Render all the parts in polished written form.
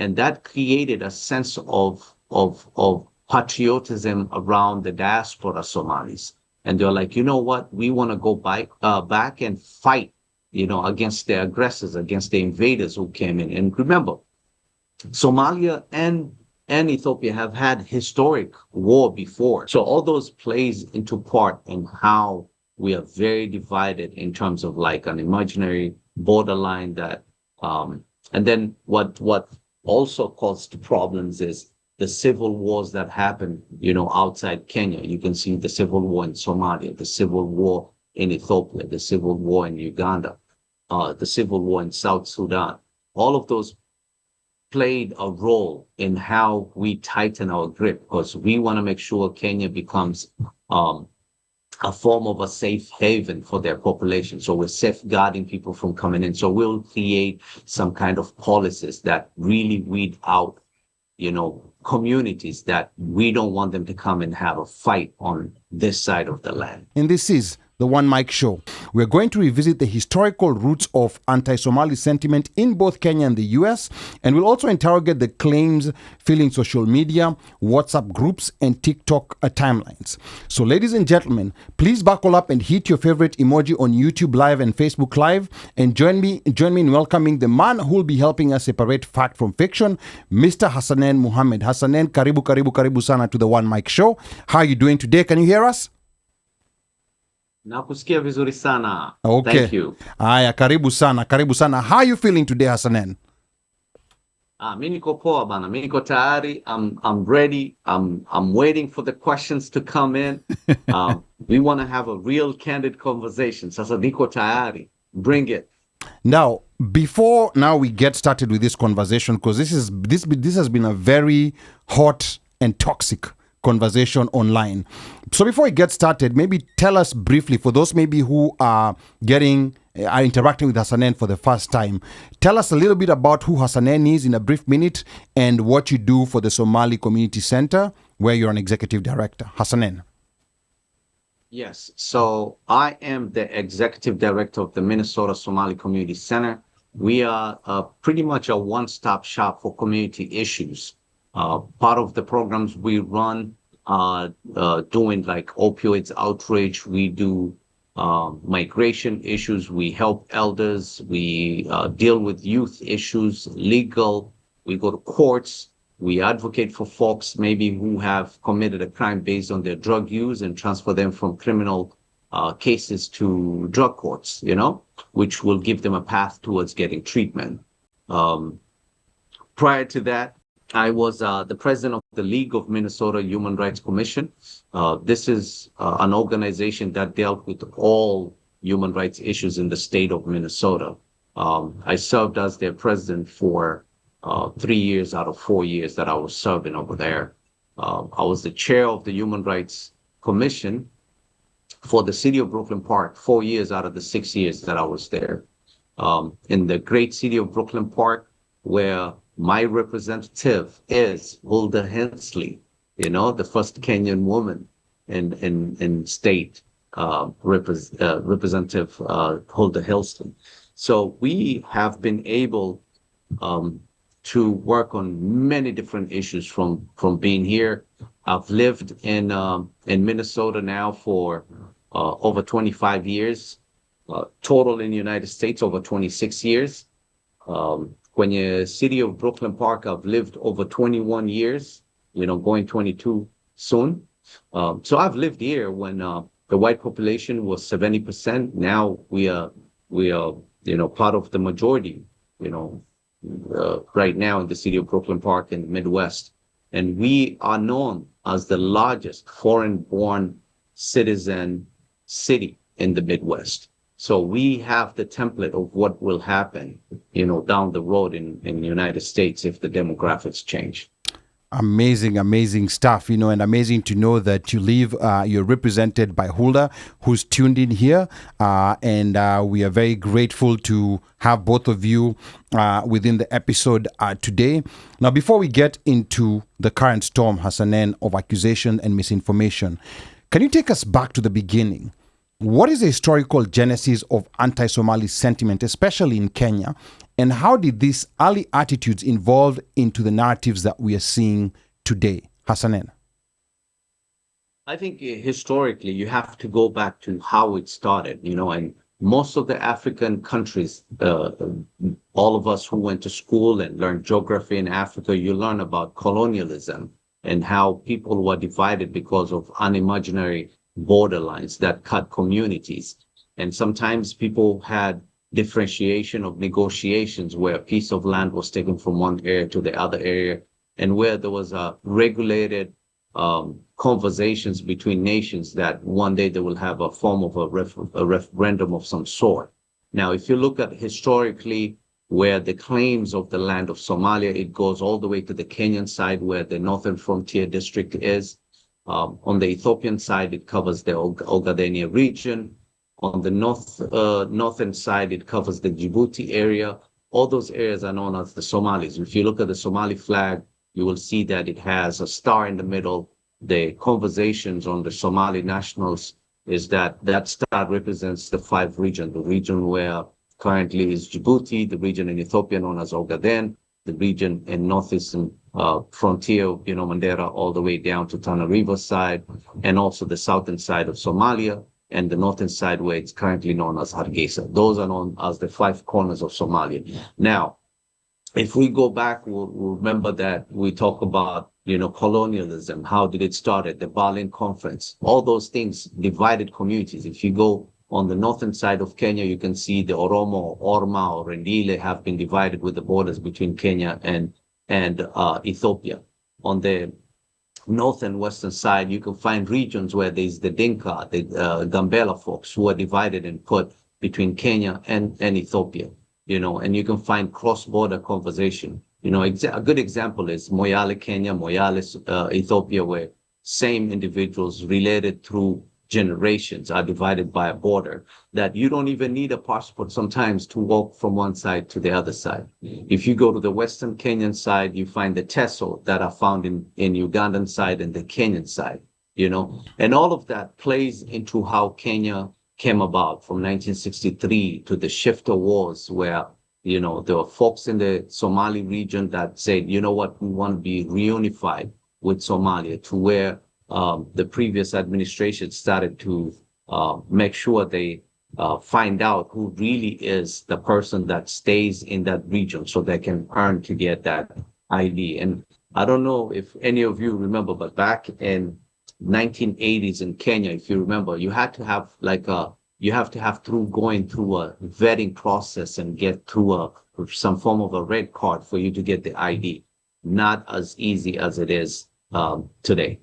And that created a sense of patriotism around the diaspora Somalis. And they're like, you know what? We want to go back and fight, against the aggressors, against the invaders who came in. And remember, Somalia and Ethiopia have had historic war before. So all those plays into part in how we are very divided in terms of like an imaginary borderline that and then what also caused problems is the civil wars that happen, outside Kenya. You can see the civil war in Somalia, the civil war in Ethiopia, the civil war in Uganda, the civil war in South Sudan. All of those played a role in how we tighten our grip because we want to make sure Kenya becomes a form of a safe haven for their population. So we're safeguarding people from coming in. So we'll create some kind of policies that really weed out, communities that we don't want them to come and have a fight on this side of the land. And this is the One Mic Show. We're going to revisit the historical roots of anti-Somali sentiment in both Kenya and the US, and we'll also interrogate the claims filling social media, WhatsApp groups, and TikTok timelines. So ladies and gentlemen, please buckle up and hit your favorite emoji on YouTube Live and Facebook Live, and join me in welcoming the man who will be helping us separate fact from fiction, Mr. Hassanen Mohamed. Hassanen, karibu sana to the One Mic Show. How are you doing today? Can you hear us? Nakusikia vizuri sana. Okay. Thank you. Aya, karibu sana. How are you feeling today, Hassanen? Mi niko poa bana. Mi niko tayari. I'm ready. I'm waiting for the questions to come in. We want to have a real candid conversation. Sasa niko tayari. Bring it. Now, before we get started with this conversation, because this has been a very hot and toxic conversation online. So before we get started, maybe tell us briefly, for those maybe who are interacting with Hassanen for the first time, tell us a little bit about who Hassanen is in a brief minute and what you do for the Somali Community Center, where you're an executive director. Hassanen. Yes, so I am the executive director of the Minnesota Somali Community Center. We are pretty much a one-stop shop for community issues. Part of the programs we run doing like opioids outreach, we do migration issues, we help elders, we deal with youth issues, legal, we go to courts, we advocate for folks maybe who have committed a crime based on their drug use and transfer them from criminal cases to drug courts, which will give them a path towards getting treatment. Prior to that, I was the president of the League of Minnesota Human Rights Commission. This is an organization that dealt with all human rights issues in the state of Minnesota. I served as their president for 3 years out of 4 years that I was serving over there. I was the chair of the Human Rights Commission for the city of Brooklyn Park 4 years out of the 6 years that I was there. In the great city of Brooklyn Park, where my representative is Hulda Hensley, the first Kenyan woman in state, Representative Hulda Hensley. So we have been able to work on many different issues from being here. I've lived in Minnesota now for over 25 years, total in the United States over 26 years. Kwenye city of Brooklyn Park, I've lived over 21 years, going 22 soon. So I've lived here when the white population was 70%. Now we are part of the majority, right now in the city of Brooklyn Park in the Midwest. And we are known as the largest foreign-born citizen city in the Midwest. So we have the template of what will happen, down the road in the United States if the demographics change. Amazing stuff, and amazing to know that you're represented by Hulda, who's tuned in here. And we are very grateful to have both of you within the episode today. Now, before we get into the current storm, Hassanen, of accusation and misinformation, can you take us back to the beginning? What is the historical genesis of anti-Somali sentiment, especially in Kenya? And how did these early attitudes evolve into the narratives that we are seeing today? Hassanen. I think historically you have to go back to how it started, and most of the African countries, all of us who went to school and learned geography in Africa, you learn about colonialism and how people were divided because of unimaginary borderlines that cut communities. And sometimes people had differentiation of negotiations where a piece of land was taken from one area to the other area, and where there was a regulated conversations between nations that one day they will have a form of a referendum of some sort. Now, if you look at historically where the claims of the land of Somalia, it goes all the way to the Kenyan side where the Northern Frontier District is. On the Ethiopian side, it covers the Ogaden region. On the northern side, it covers the Djibouti area. All those areas are known as the Somalis. If you look at the Somali flag, you will see that it has a star in the middle. The conversations on the Somali nationals is that that star represents the five regions, the region where currently is Djibouti, the region in Ethiopia known as Ogaden, the region in northeastern frontier, Mandera, all the way down to Tana River side, and also the southern side of Somalia, and the northern side where it's currently known as Hargeisa. Those are known as the five corners of Somalia. Now, if we go back, we'll remember that we talk about, colonialism. How did it start at the Berlin Conference? All those things divided communities. If you go on the northern side of Kenya, you can see the Oromo, Orma, or Rendile have been divided with the borders between Kenya and Ethiopia. On the north and western side, you can find regions where there's the Dinka, the Gambela folks who are divided and put between Kenya and Ethiopia, and you can find cross-border conversation. A good example is Moyale, Kenya, Moyale, Ethiopia, where same individuals related through generations are divided by a border that you don't even need a passport sometimes to walk from one side to the other side. If you go to the Western Kenyan side, you find the Teso that are found in Ugandan side and the Kenyan side, and all of that plays into how Kenya came about from 1963 to the Shifter Wars, where, there were folks in the Somali region that said, we want to be reunified with Somalia, to where the previous administration started to make sure they find out who really is the person that stays in that region so they can earn to get that ID. And I don't know if any of you remember, but back in 1980s in Kenya, if you remember, you had to have going through a vetting process and get through some form of a red card for you to get the ID. Not as easy as it is today.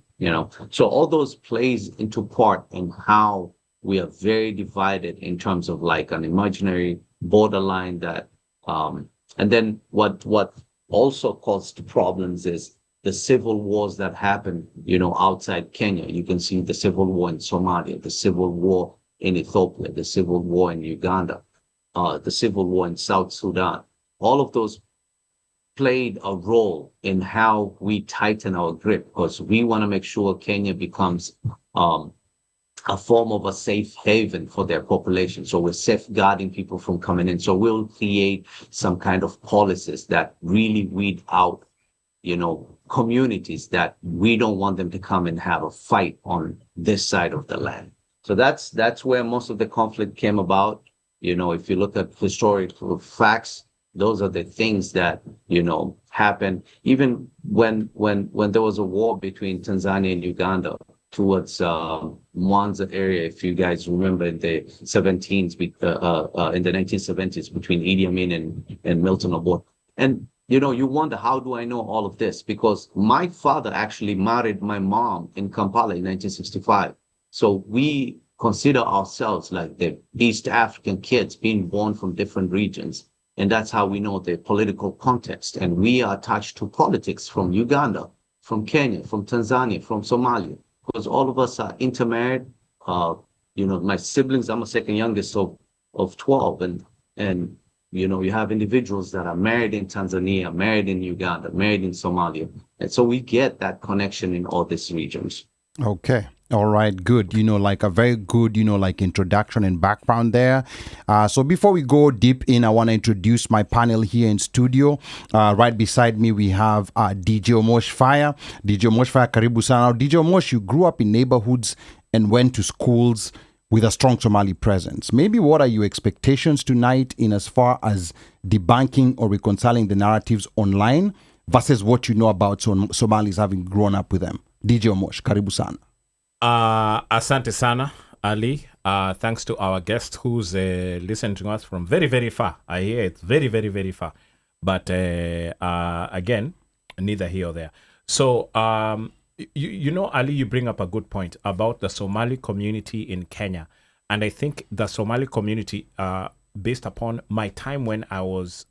So all those plays into part in how we are very divided in terms of like an imaginary borderline that, and then what also caused problems is the civil wars that happen, outside Kenya. You can see the civil war in Somalia, the civil war in Ethiopia, the civil war in Uganda, the civil war in South Sudan. All of those played a role in how we tighten our grip, because we want to make sure Kenya becomes a form of a safe haven for their population. So we're safeguarding people from coming in. So we'll create some kind of policies that really weed out, communities that we don't want them to come and have a fight on this side of the land. So that's where most of the conflict came about. If you look at historical facts, those are the things that, happened. Even when there was a war between Tanzania and Uganda towards Mwanza area, if you guys remember, in the 1970s between Idi Amin and Milton Obote. And, you wonder, how do I know all of this? Because my father actually married my mom in Kampala in 1965. So we consider ourselves like the East African kids being born from different regions. And that's how we know the political context. And we are attached to politics from Uganda, from Kenya, from Tanzania, from Somalia, because all of us are intermarried. My siblings, I'm a second youngest of 12. And you have individuals that are married in Tanzania, married in Uganda, married in Somalia. And so we get that connection in all these regions. Okay. All right, good. Like a very good, like introduction and background there. So before we go deep in, I want to introduce my panel here in studio. Right beside me, we have DJ Omosh Fire. DJ Omosh Fire, karibu sana. Now, DJ Omosh, you grew up in neighborhoods and went to schools with a strong Somali presence. Maybe what are your expectations tonight in as far as debunking or reconciling the narratives online versus what you know about Somalis having grown up with them? DJ Omosh, karibu sana. Asante sana, Ali. Thanks to our guest who's listening to us from very, very far. I hear it's very, very, very far. But again, neither here or there. So, Ali, you bring up a good point about the Somali community in Kenya. And I think the Somali community, based upon my time when I was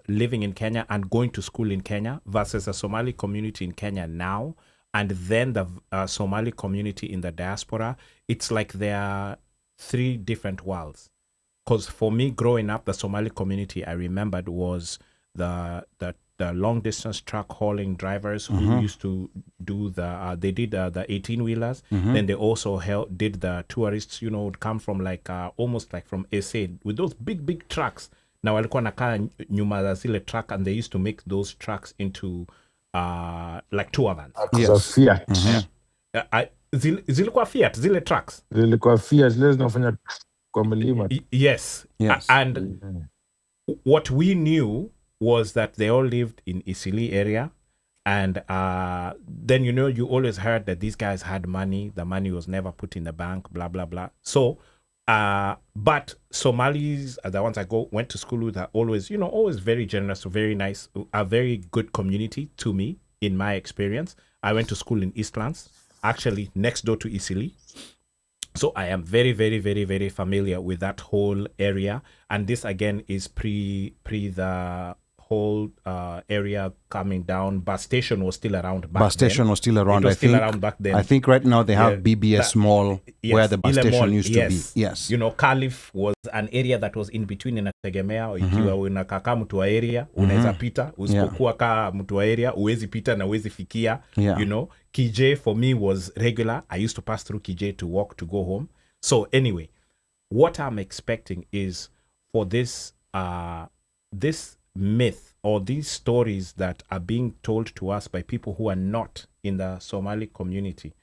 living in Kenya and going to school in Kenya versus the Somali community in Kenya now, and then the Somali community in the diaspora, it's like there are three different worlds. Because for me, growing up, the Somali community I remembered was the long distance truck hauling drivers who used to do they did the 18-wheelers. Then they also did the tourists, would come from like almost like from SA with those big trucks. Now walikuwa nakaa nyuma za zile truck, and they used to make those trucks into like tour vans. Yes. Fiat. Zilikuwa Fiat, zile trucks. Zilikuwa Fiat, zile zinafanya kwa milima. Yes. And what we knew was that they all lived in Isili area. And then, you always heard that these guys had money. The money was never put in the bank, blah, blah, blah. So, but Somalis, the ones I went to school with, are always, always very generous, very nice, a very good community to me, in my experience. I went to school in Eastlands, actually next door to Isili. So I am very, very, very, very familiar with that whole area. And this, again, is pre the whole area coming down. Bus station was still around back then. Bus station was still around. Around back then. I think right now they have BBS Mall, yes, where the bus station Mall, used to be. Yes. Calif was an area that was in between inategemea. Ikiwa unakaka mtu wa area, unaweza pita. Usipokuwa ka mtu wa area, uwezi pita na uwezi fikia. KJ for me was regular. I used to pass through KJ to walk to go home. So anyway, what I'm expecting is for this myth or these stories that are being told to us by people who are not in the Somali community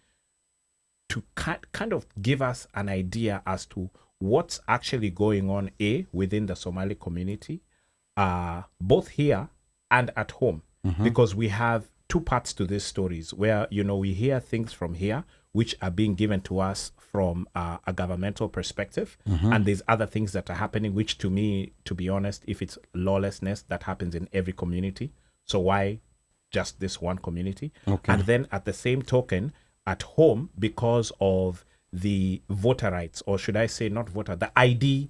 to kind of give us an idea as to what's actually going on within the Somali community, both here and at home, because we have two parts to these stories where we hear things from here which are being given to us from a governmental perspective. And there's other things that are happening, which to me, to be honest, if it's lawlessness, that happens in every community. So why just this one community? Okay. And then at the same token, at home, because of the voter rights, or should I say not voter, the ID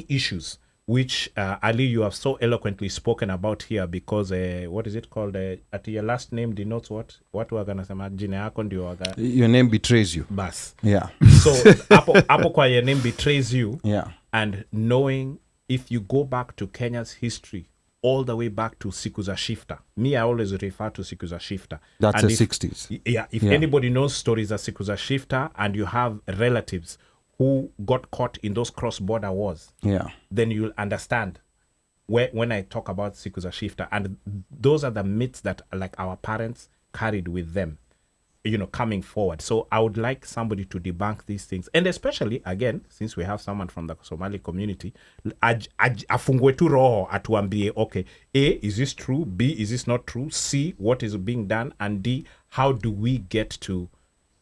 issues, which Ali, you have so eloquently spoken about here, because what is it called? At your last name denotes what? What we're gonna say? Jina yako ndio waga. Your name betrays you. Bas. Yeah. So hapo kwa your name betrays you. Yeah. And knowing, if you go back to Kenya's history, all the way back to siku za shifta. Me, I always refer to siku za shifta. That's the 60s. Yeah. If anybody knows stories of siku za shifta, and you have relatives who got caught in those cross-border wars, then you'll understand when I talk about siku za shifta. And those are the myths that like our parents carried with them, coming forward. So I would like somebody to debunk these things. And especially, again, since we have someone from the Somali community, afungue tu roho atuambie, okay, A, is this true? B, is this not true? C, what is being done? And D, how do we get to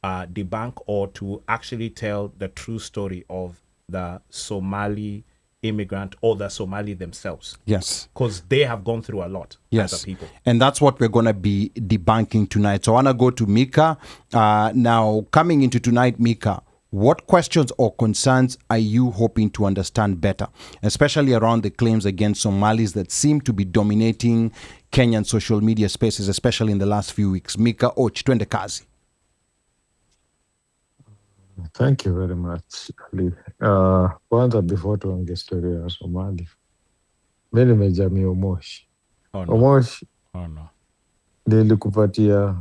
debunk or to actually tell the true story of the Somali immigrant or the Somali themselves? Yes. Because they have gone through a lot as a people. And that's what we're going to be debunking tonight. So I want to go to Mika. Now, coming into tonight, Mika, what questions or concerns are you hoping to understand better, especially around the claims against Somalis that seem to be dominating Kenyan social media spaces, especially in the last few weeks? Mika Och, twende kazi. Thank you very much, Ali. Kwanza before tuange story ya Somali, mi nimejamii Omosh. Oh, no. Omosh Oh, no. nilikupatia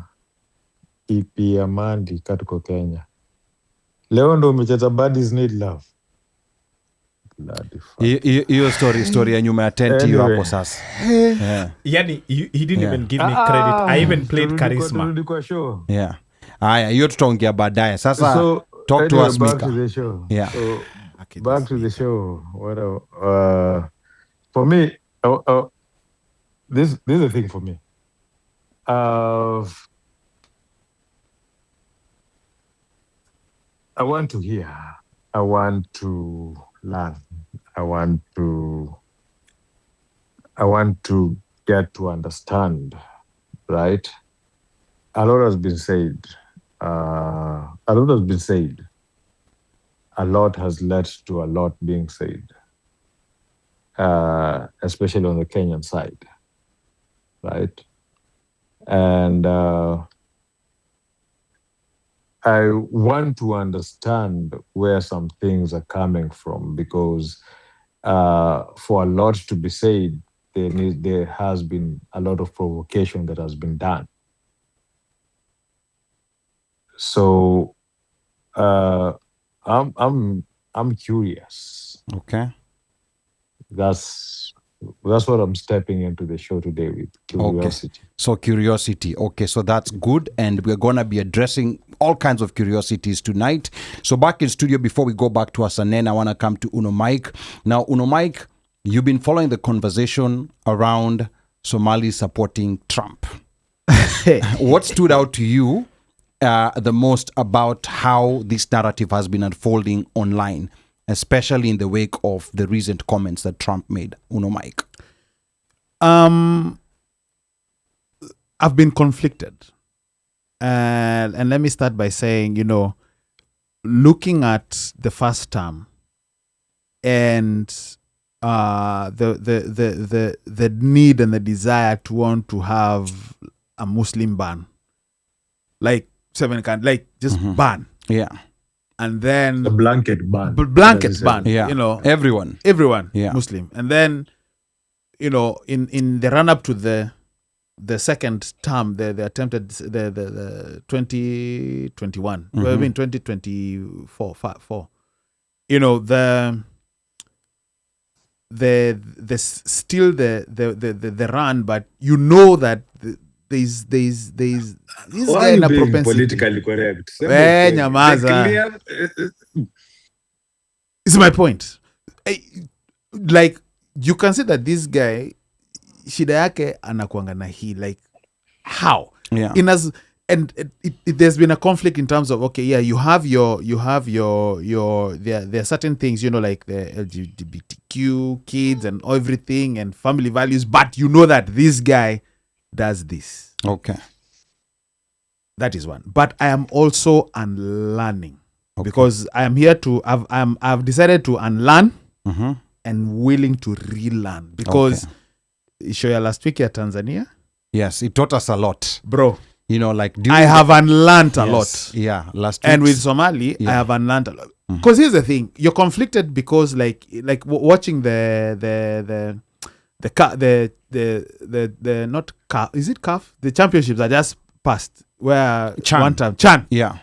EP ya Mandi katuko Kenya. Leo ndo umecheza Buddies Need Love. Bloody fuck. Hiyo story ya nyuma ya tent hiyo Anyway. hapo sasa. Yani, he didn't Yeah. even give me credit. I even played charisma. Turudi kwa show. Yeah. Haya, hiyo tutaongea baadaye. Sasa talk to anyway, us, back Mika. to the show. Yeah. So, back to the show. For me, this is a thing for me. I want to hear. I want to learn. I want to get to understand, right? A lot has been said. A lot has led to a lot being said, especially on the Kenyan side, right? And I want to understand where some things are coming from, because for a lot to be said, there has been a lot of provocation that has been done. So I'm curious. Okay. That's what I'm stepping into the show today with, curiosity. Okay. So curiosity. Okay, so that's good. And we're going to be addressing all kinds of curiosities tonight. So back in studio, before we go back to Hassanen, I want to come to Uno Mike. Now, Uno Mike, you've been following the conversation around Somalis supporting Trump. What stood out to you the most about how this narrative has been unfolding online, especially in the wake of the recent comments that Trump made? Uno Mike. I've been conflicted. And let me start by saying, looking at the first term and the need and the desire to want to have a Muslim ban, like just ban. Yeah. And then A blanket ban. Blanket ban. Yeah. Everyone. Yeah. Muslim. And then, in the run up to the second term, the attempted the 2021, I mean 2024, the still the run, but that there's this guy in a propensity. Politically correct? Nyamaza. It's my point. Like, you can see that this guy, shida yake anakuanga na hii, like, how? Yeah. There's been a conflict in terms of, okay, yeah, you have your there are certain things, like the LGBTQ kids and everything and family values, but that this guy does this. Okay. That is one. But I am also unlearning, because I am here to I've decided to unlearn and willing to relearn, because show ya last week ya Tanzania. Yes, it taught us a lot, bro. I have unlearned a lot. Yeah, last week. And with Somali, I have unlearned a lot. Because here's the thing: you're conflicted because, like watching the not CAF, is it CAF? The championships that just passed, where one time Chan. Yeah.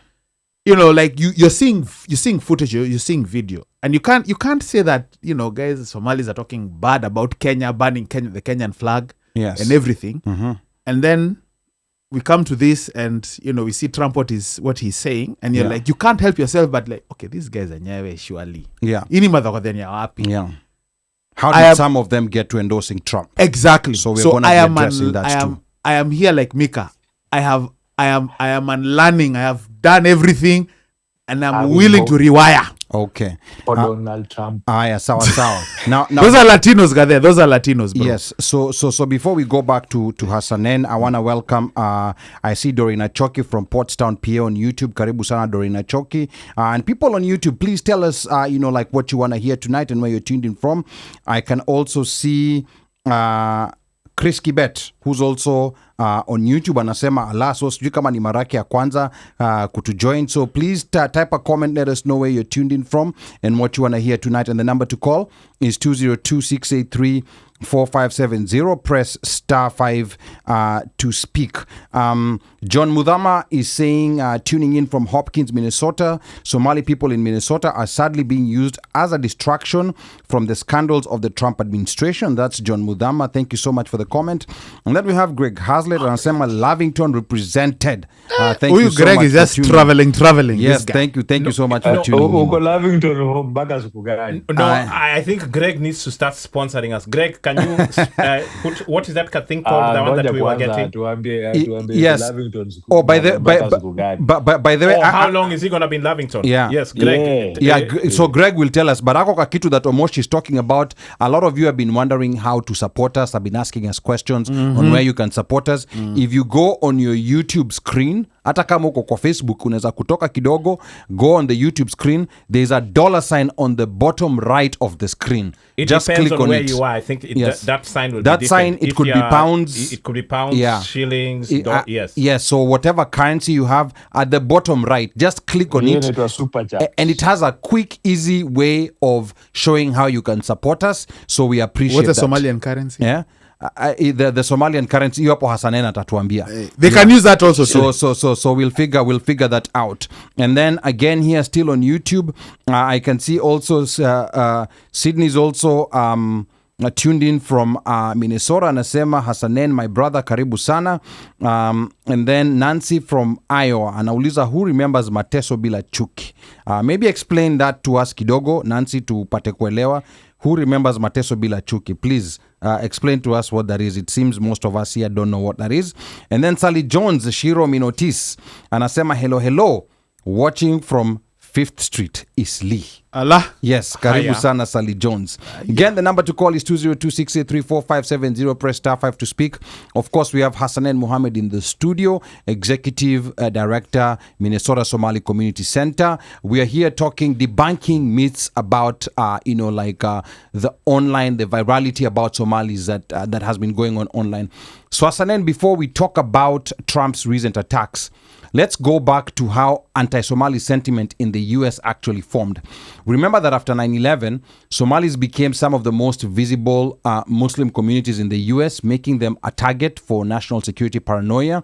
Like you're seeing footage, you're seeing video, and you can't say that guys, Somalis are talking bad about Kenya, banning the Kenyan flag, and everything, and then we come to this, and we see Trump what he's saying, and you're like, you can't help yourself but like, okay, these guys are nyewe surely. Yeah. Yeah. How did some of them get to endorsing Trump? Exactly. So we're going to be addressing that too. I am here like Mika. I am unlearning. I have done everything, and I'm willing to rewire. Okay. For Donald Trump. Sawa. Now those are Latinos, Gade. Those are Latinos, bro. Yes. So before we go back to Hassanen, I want to welcome. I see Dorina Choki from Portstown, PA on YouTube. Karibu sana Dorina Choki. And people on YouTube, please tell us, like what you want to hear tonight and where you're tuned in from. I can also see Chris Kibet, who's also on YouTube, anasema ala, so sijui kama ni maraki ya kwanza kutujoin. So please type a comment, let us know where you're tuned in from and what you want to hear tonight. And the number to call is 202-683 4570. Press star 5 to speak. John Mudama is saying, tuning in from Hopkins, Minnesota, Somali people in Minnesota are sadly being used as a distraction from the scandals of the Trump administration. That's John Mudama. Thank you so much for the comment. And then we have Greg Hazlitt and Sema Lavington represented. Thank you so Greg much is just for tuning in. traveling. Yes, this guy. thank you so much for tuning Uko in. Lavington mpaka siku gani? No, I think Greg needs to start sponsoring us. Greg, can you put what is that thing called, the one that we were getting? Tuambie Yes. Lavington siku Oh, by the mpaka siku gani? by the way, How long is he gonna be in Lavington? Yeah. Yes, Greg. So Greg will tell us. But ako kakitu that Omosh is talking about, a lot of you have been wondering how to support us. Have been asking us questions on where you can support us. If you go on your YouTube screen, hata kama uko kwa Facebook, unaweza kutoka kidogo, go on the YouTube screen. There's a $sign on the bottom right of the screen. It Just depends click on on where it. you are. I think Yes. that sign will That be sign, different. it If could you be are- pounds. It could be pounds, Yeah. shillings, yes. Yes, so whatever currency you have at the bottom right, just click on Hiyo it. inaitwa super chat. And it has a quick, easy way of showing how you can support us. So we appreciate What's the that. Somalian currency? Yeah. The Somalian currency, hiyo hapo Hassanen atatuambia. They can use that also. too. So we'll figure that out. And then again here, still on YouTube, I can see also Sydney's also tuned in from Minnesota. Anasema Hassanen, my brother, karibu sana. And then Nancy from Iowa anauliza, who remembers mateso bila chuki? Maybe explain that to us kidogo, Nancy, tupate kuelewa. Who remembers mateso bila chuki? Please explain to us what that is. It seems most of us here don't know what that is. And then Sally Jones, Shiro Minotis, anasema hello, watching from 5th Street, Eastleigh. Allah. Yes, karibu Hiya. sana Sally Jones. Again, the number to call is 202-683-4570. Press star 5 to speak. Of course, we have Hassanen Mohamed in the studio, Executive Director, Minnesota Somali Community Center. We are here debunking myths about, the online, the virality about Somalis that has been going on online. So Hassanen, before we talk about Trump's recent attacks, let's go back to how anti-Somali sentiment in the U.S. actually formed. Remember that after 9/11, Somalis became some of the most visible Muslim communities in the U.S., making them a target for national security paranoia.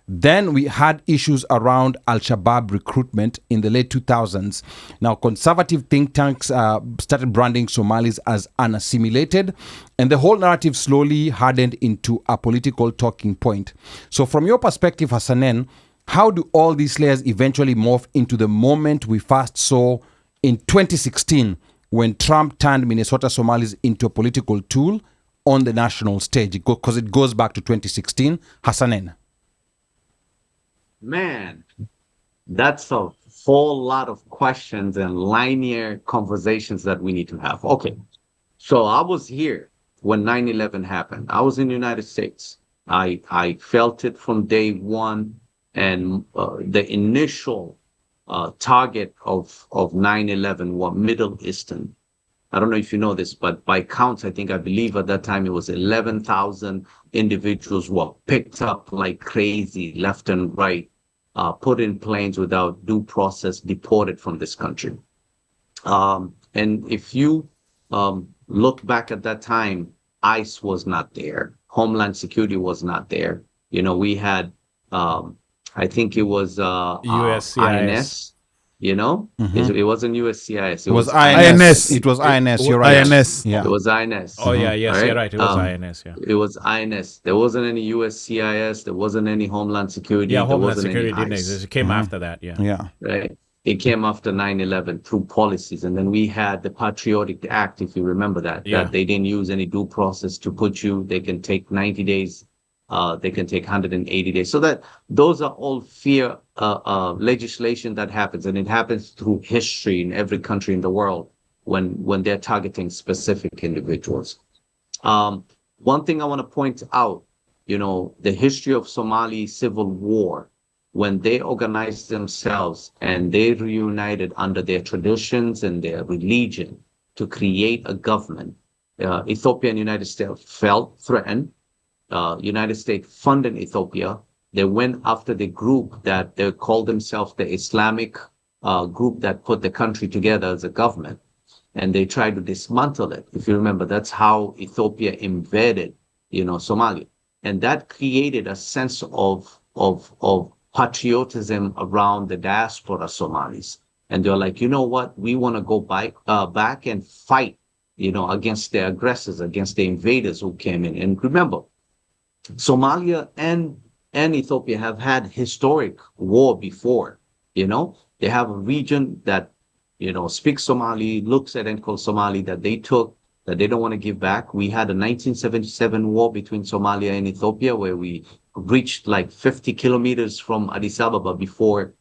Then we had issues around Al-Shabaab recruitment in the late 2000s. Now, conservative think tanks started branding Somalis as unassimilated, and the whole narrative slowly hardened into a political talking point. So from your perspective, Hassanen, how do all these layers eventually morph into the moment we first saw in 2016 when Trump turned Minnesota Somalis into a political tool on the national stage? Because it goes back to 2016. Hassanen. Man, that's a whole lot of questions and linear conversations that we need to have. Okay. So I was here when 9/11 happened. I was in the United States. I felt it from day one. And the initial target of 9/11 were Middle Eastern. I don't know if you know this, but by counts, I believe at that time it was 11,000 individuals were picked up like crazy, left and right, put in planes without due process, deported from this country. And if you look back at that time, ICE was not there. Homeland Security was not there. We had I think it was USCIS. INS, it wasn't USCIS. It was INS. It was INS. You're right. INS. Yeah. It was INS. Oh, yeah, yes, All you're right. It was INS, yeah. It was INS. There wasn't any USCIS. There wasn't any Homeland Security. Yeah, there Homeland wasn't Security any didn't ICE, exist. It came after that, yeah. Yeah. right? It came after 9/11 through policies. And then we had the Patriotic Act, if you remember that, Yeah. that they didn't use any due process to put you. They can take 90 days. They can take 180 days. So that those are all fear legislation that happens, and it happens through history in every country in the world when they're targeting specific individuals. One thing I want to point out, the history of Somali civil war, when they organized themselves and they reunited under their traditions and their religion to create a government, Ethiopia and United States felt threatened. United States funded Ethiopia. They went after the group that they called themselves the Islamic group that put the country together as a government. and they tried to dismantle it. If you remember, that's how Ethiopia invaded, Somalia. And that created a sense of patriotism around the diaspora Somalis. And they're like, you know what? We want to go back and fight, against the aggressors, against the invaders who came in. And remember, Somalia and Ethiopia have had historic war before. They have a region that, speaks Somali, looks at and calls Somali, that they took, that they don't want to give back. We had a 1977 war between Somalia and Ethiopia where we reached like 50 kilometers from Addis Ababa before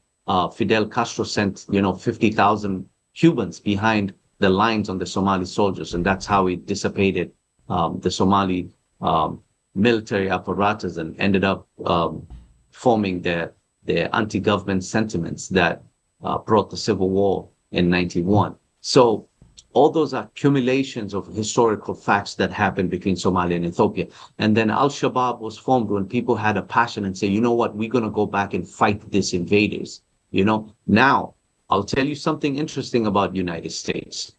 Fidel Castro sent, 50,000 Cubans behind the lines on the Somali soldiers. And that's how he dissipated the Somali military apparatus and ended up forming the anti-government sentiments that brought the civil war in 91. So all those accumulations of historical facts that happened between Somalia and Ethiopia. And then Al-Shabaab was formed when people had a passion and say, you know what, we're going to go back and fight these invaders. Now I'll tell you something interesting about United States.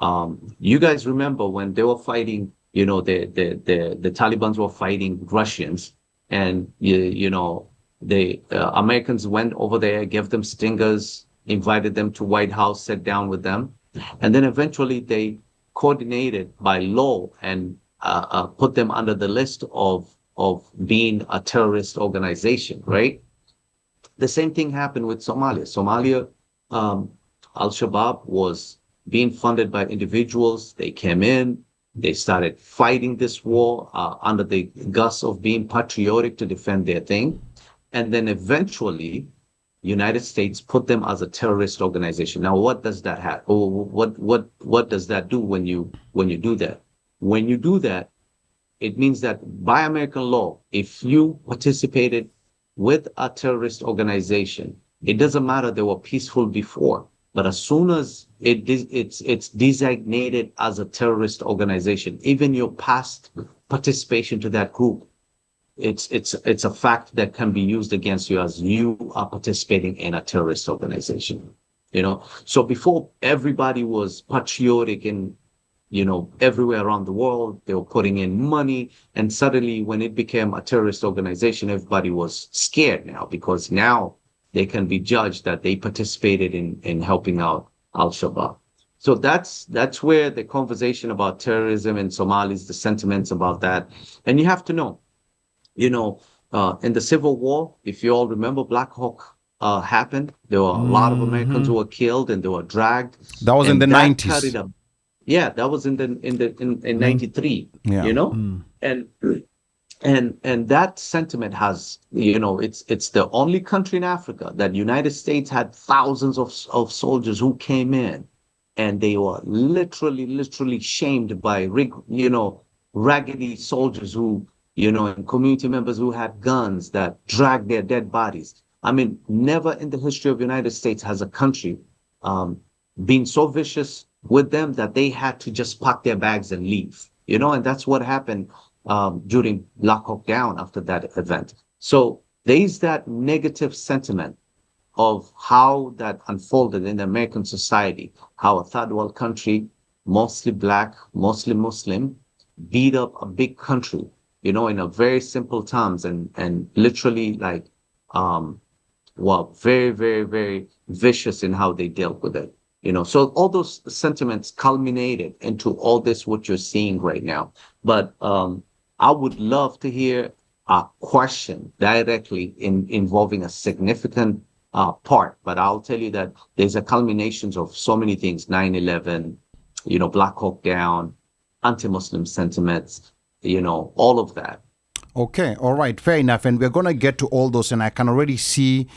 You guys remember when they were fighting, the Taliban were fighting Russians, and the Americans went over there, gave them stingers, invited them to White House, sat down with them, and then eventually they coordinated by law and put them under the list of being a terrorist organization, right? The same thing happened with Somalia. Al-Shabaab was being funded by individuals. They came in, they started fighting this war under the guise of being patriotic to defend their thing. And then eventually, United States put them as a terrorist organization. Now, what does that have? What does that do when you do that? When you do that, it means that by American law, if you participated with a terrorist organization, it doesn't matter they were peaceful before, but as soon as it's designated as a terrorist organization, even your past participation to that group, it's a fact that can be used against you as you are participating in a terrorist organization. So before, everybody was patriotic and everywhere around the world, they were putting in money. And suddenly when it became a terrorist organization, everybody was scared now, because now they can be judged that they participated in helping out Al-Shabaab. So that's where the conversation about terrorism in Somalis, the sentiments about that. And you have to know, in the Civil War, if you all remember, Black Hawk happened. There were a lot of Americans who were killed and they were dragged. That was in the 90s. Yeah, that was in 93. Yeah. And that sentiment has, it's the only country in Africa that United States had thousands of soldiers who came in, and they were literally shamed by raggedy soldiers who, and community members who had guns that dragged their dead bodies. I mean, never in the history of the United States has a country been so vicious with them that they had to just pack their bags and leave, and that's what happened during Black Hawk Down after that event. So there's that negative sentiment of how that unfolded in the American society, how a third world country, mostly Black, mostly Muslim, beat up a big country, in a very simple terms, and literally very, very, very vicious in how they dealt with it. So all those sentiments culminated into all this, what you're seeing right now. But I would love to hear a question directly involving a significant part. But I'll tell you that there's a culmination of so many things: 9/11, Black Hawk Down, anti-Muslim sentiments, all of that. Okay, all right, fair enough. And we're going to get to all those. And I can already see,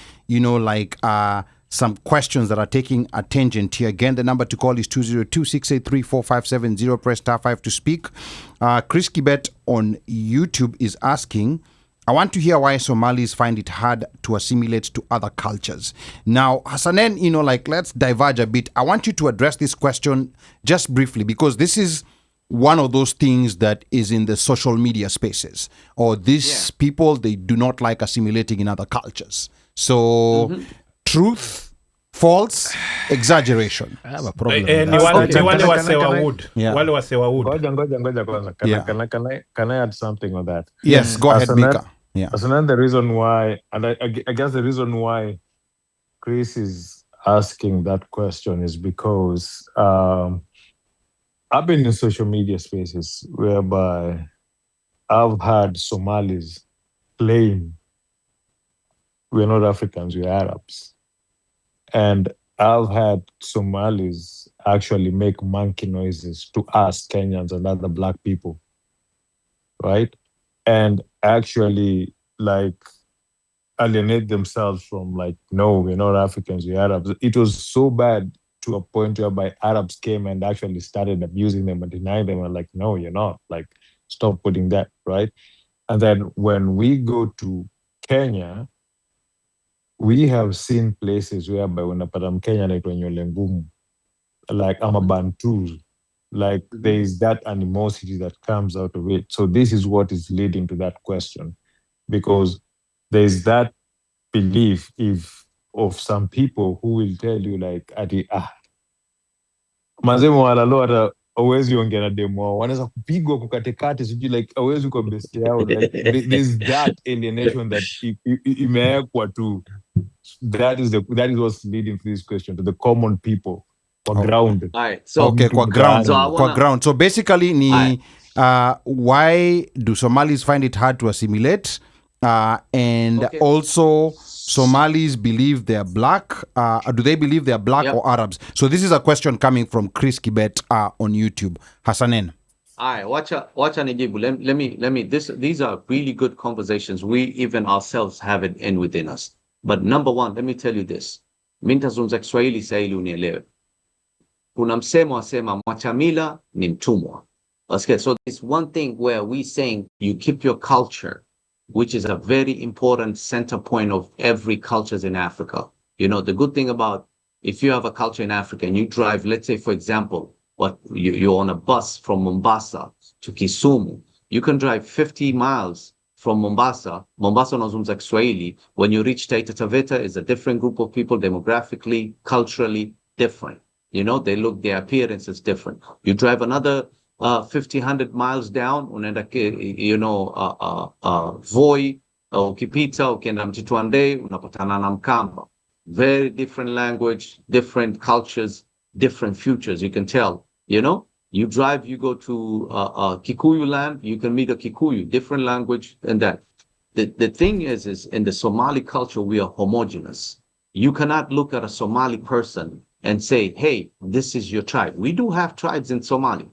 some questions that are taking a tangent here. Again, the number to call is 202-683-4570. Press star 5 to speak. Chris Kibet on YouTube is asking, I want to hear why Somalis find it hard to assimilate to other cultures. Now, Hassanen, let's diverge a bit. I want you to address this question just briefly, because this is one of those things that is in the social media spaces, or these people, they do not like assimilating in other cultures. So truth false, exaggeration. I have a problem Eh, with ni that. wale Okay, ni wale can I- wase wa can I- wood. Yeah. Wale wase wa wood. Ngoja kwanza. Yeah. Can I add something on that? Yes, go ahead, Hassanen- Bika. Yeah. Hassanen, the reason why, and I guess the reason why Chris is asking that question is because I've been in social media spaces whereby I've had Somalis claim we're not Africans, we're Arabs. And I've had Somalis actually make monkey noises to us Kenyans and other Black people, right? And actually, like, alienate themselves from, like, no, we're not Africans, we're Arabs. It was so bad to a point whereby Arabs came and actually started abusing them and denying them and like, no, you're not. Like, stop putting that, right? And then when we go to Kenya, we have seen places whereby unapata Mkenya anaitwa nywele ngumu, like I'm a Bantu, like there is that animosity that comes out of it. So this is what is leading to that question, because there is that belief of some people who will tell you like ati mazemo walalo hata awezi ongea na demo wao, wanaweza kupigwa kukatekate, sijui like awezi kwa best yao, like there's that alienation that imewekwa tu. That is what's leading to this question, to the common people kwa ground. All right. So Okay, mtu kwa ground. So I mtaani. Kwa wanna- ground. So basically, Aye. why do Somalis find it hard to assimilate? And Okay. also, Somalis believe they're black. Do they believe they're black Yep. or Arabs? So this is a question coming from Chris Kibet on YouTube. Hassanen. All right, watch Nijibu. Let me. These are really good conversations. We even ourselves have it in within us. But number one, let me tell you this. Mintazungumza Kiswahili saili unielewe. Kuna msemo wasema mwachamila ni mtumwa. Okay, so it's one thing where we saying you keep your culture, which is a very important center point of every cultures in Africa. You know, the good thing about if you have a culture in Africa and you drive, let's say, for example, you're on a bus from Mombasa to Kisumu, you can drive 50 miles from Mombasa. Mombasa unazungumza Kiswahili. When you reach Taita Taveta, is a different group of people, demographically, culturally different. You know, their appearance is different. You drive another 50, 100 miles down, unaenda, you know, Voi, ukipita, ukienda Mtitwande, unapatana na Mkamba. Very different language, different cultures, different futures, you can tell, you know? You drive, you go to Kikuyu land, you can meet a Kikuyu, different language and that. The thing is in the Somali culture, we are homogeneous. You cannot look at a Somali person and say, hey, this is your tribe. We do have tribes in Somali,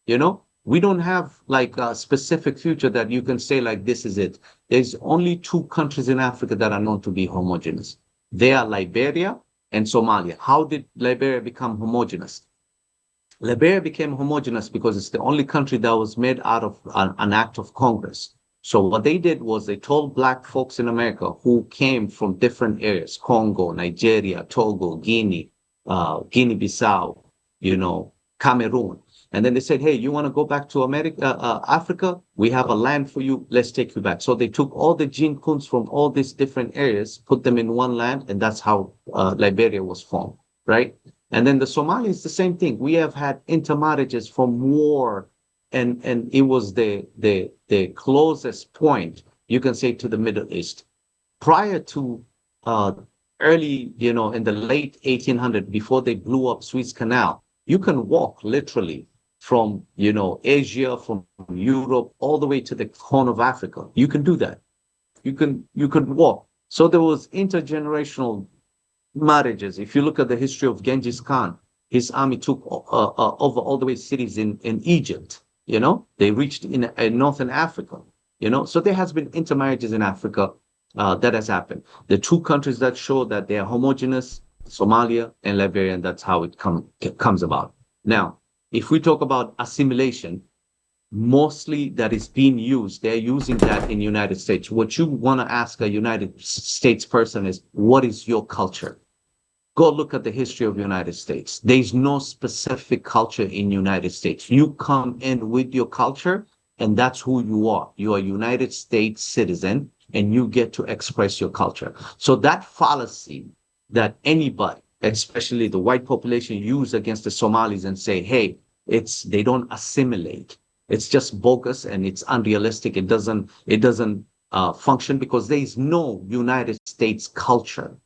you know? We don't have like a specific future that you can say like, this is it. There's only two countries in Africa that are known to be homogeneous. They are Liberia and Somalia. How did Liberia become homogeneous? Liberia became homogeneous because it's the only country that was made out of an act of Congress. So what they did was they told Black folks in America who came from different areas, Congo, Nigeria, Togo, Guinea, Guinea-Bissau, you know, Cameroon. And then they said, hey, you want to go back to Africa? We have a land for you. Let's take you back. So they took all the gene coons from all these different areas, put them in one land, and that's how Liberia was formed, right? And then the Somalis, the same thing. We have had intermarriages from war, and it was the closest point, you can say, to the Middle East. Prior to early, you know, in the late 1800s, before they blew up Suez Canal, you can walk literally from, you know, Asia, from Europe, all the way to the Horn of Africa. You can do that. You could walk. So there was intergenerational marriages. If you look at the history of Genghis Khan, his army took over all the way cities in Egypt. You know, they reached in northern Africa. You know, so there has been intermarriages in Africa that has happened. The two countries that show that they are homogeneous, Somalia and Liberia, and that's how it comes about. Now, if we talk about assimilation, mostly that is being used, they're using that in United States. What you want to ask a United States person is, what is your culture? Go look at the history of the United States. There's no specific culture in United States. You come in with your culture, and that's who you are. You are a United States citizen, and you get to express your culture. So that fallacy that anybody especially the white population, use against the Somalis and say, hey, they don't assimilate. It's just bogus and it's unrealistic. It doesn't function because there is no United States culture.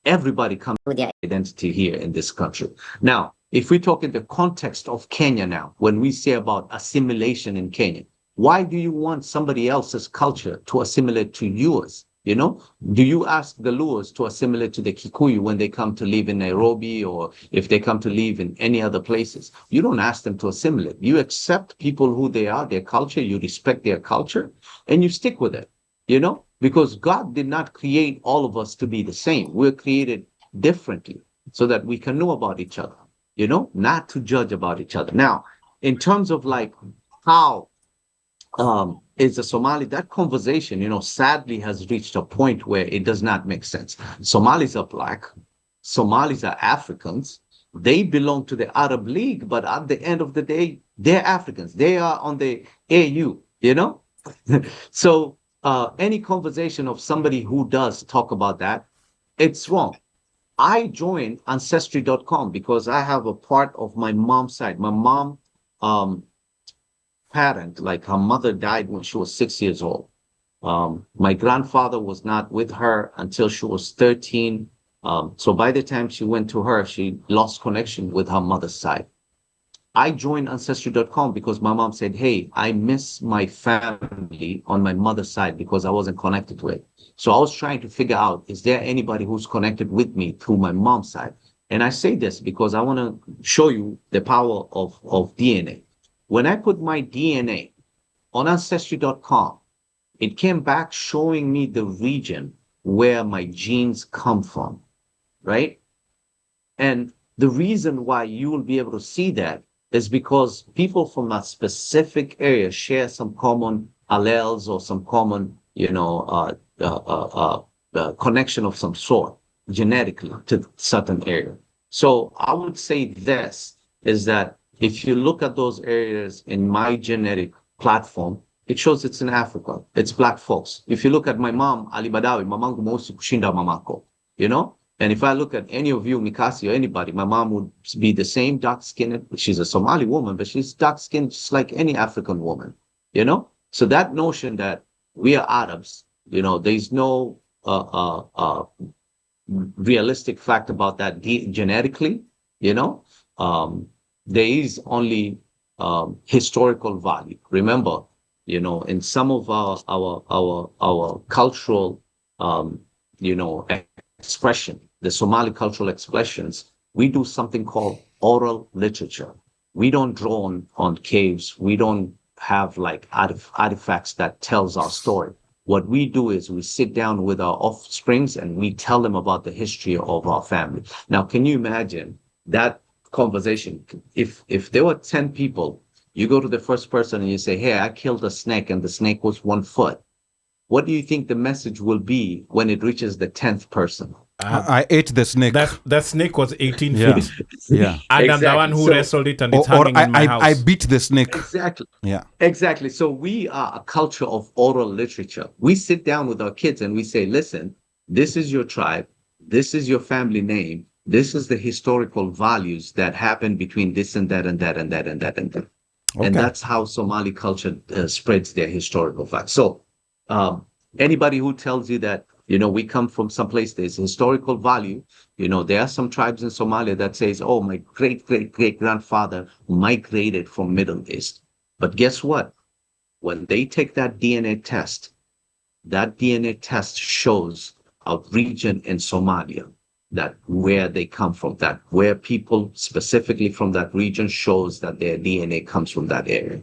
Everybody comes with their identity here in this country. Now, if we talk in the context of Kenya now, when we say about assimilation in Kenya, why do you want somebody else's culture to assimilate to yours? You know, do you ask the Luos to assimilate to the Kikuyu when they come to live in Nairobi, or if they come to live in any other places? You don't ask them to assimilate. You accept people who they are, their culture, you respect their culture, and you stick with it, you know, because God did not create all of us to be the same. We're created differently so that we can know about each other, you know, not to judge about each other. Now, in terms of like how is a Somali, that conversation, you know, sadly has reached a point where it does not make sense. Somalis are black, Somalis are Africans, they belong to the Arab League, but at the end of the day, they're Africans. They are on the AU, you know? So any conversation of somebody who does talk about that, it's wrong. I joined Ancestry.com because I have a part of my mom's side. My mom, parent, like her mother died when she was 6 years old. My grandfather was not with her until she was 13. So by the time she went to her, she lost connection with her mother's side. I joined Ancestry.com because my mom said, hey, I miss my family on my mother's side because I wasn't connected to it. So I was trying to figure out, is there anybody who's connected with me through my mom's side? And I say this because I want to show you the power of DNA. When I put my DNA on Ancestry.com, it came back showing me the region where my genes come from, right? And the reason why you will be able to see that is because people from a specific area share some common alleles or some common, you know, connection of some sort genetically to certain area. So I would say this is that if you look at those areas in my genetic platform, it shows it's in Africa. It's black folks. If you look at my mom, Ali Badawi, mamangu mosi kushinda mamako, you know? And if I look at any of you, Mikasi or anybody, my mom would be the same dark-skinned. She's a Somali woman, but she's dark-skinned just like any African woman, you know? So that notion that we are Arabs, you know, there's no realistic fact about that genetically, you know? There is only historical value. Remember, you know, in some of our cultural, you know, expression, the Somali cultural expressions, we do something called oral literature. We don't draw on caves. We don't have like artifacts that tells our story. What we do is we sit down with our offsprings and we tell them about the history of our family. Now, can you imagine that conversation? If there were 10 people, you go to the first person and you say, hey, I killed a snake and the snake was 1 foot. What do you think the message will be when it reaches the 10th person? I ate the snake. That snake was 18 Yeah. feet. Yeah. And I'm the Exactly. one who So- wrestled it and it's Or hanging in my house. I beat the snake. Exactly. Yeah. Exactly. So we are a culture of oral literature. We sit down with our kids and we say, listen, this is your tribe. This is your family name. This is the historical values that happen between this and that and that and that and that and that. Okay. And that's how Somali culture spreads their historical facts. So anybody who tells you that, you know, we come from someplace there's historical value, you know, there are some tribes in Somalia that says, oh, my great grandfather migrated from Middle East. But guess what? When they take that DNA test shows a region in Somalia that where they come from, that where people specifically from that region shows that their DNA comes from that area.